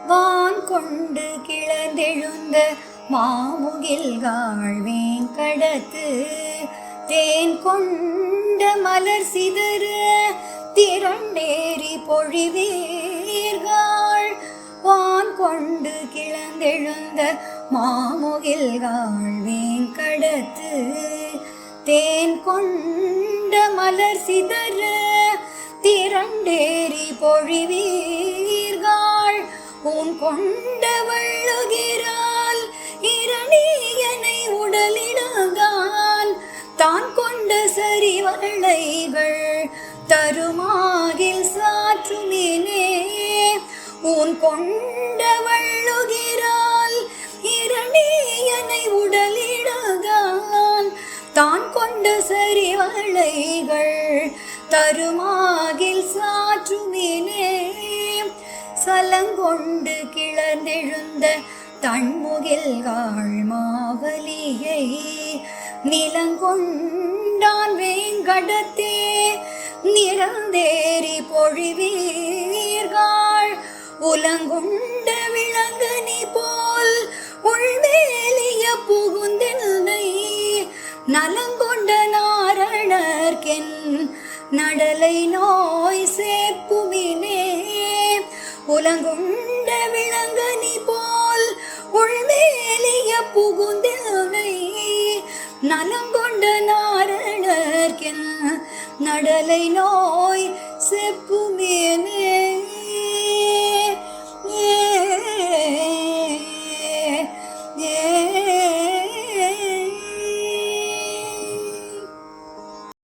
வான் கொண்டு கிளந்தெழுந்த மாமுகில்காள் வேங்கடத்து தேன் கொண்ட மலர் சிதற திரண்டேறி பொழிவீர்கள். வான் கொண்டு கிளந்தெழுந்த மாமுகில்காள் வேங்கடத்து தேன் கொண்ட மலர் சிதற திரண்டேறி பொழிவீர்கள். உன் கொண்ட வள்ளுகிறாள் இரணியனை உடலிடுகான் தான் கொண்ட சரிவளைகள் தருமாகில் சாற்றுமினே. உன் கொண்ட வள்ளுகிறாள் இரணியனை உடலிடுகான் தான் கொண்ட சரிவளைகள் தருமாகில் சாற்றுமினே. சலங்கொண்டு கிளர்ந்தெழுந்த தன்முகில்காள் மாவலியை நிலங்கொண்டான் வேங்கடத்தே நிறந்தேறி பொழிவீர்கள். உலங்குண்ட விளங்கனி போல் உள்வேலிய புகுந்தென்னை நலங்கொண்ட நாரணர்கென் நடலை நோய் சேப்புவினே. உலங்குண்ட விளங்கனி போல் உள்வேலிய புகுந்தென்னை நலங்கொண்ட நாரணர்கென் நடலை நோய் செப்புமேனே.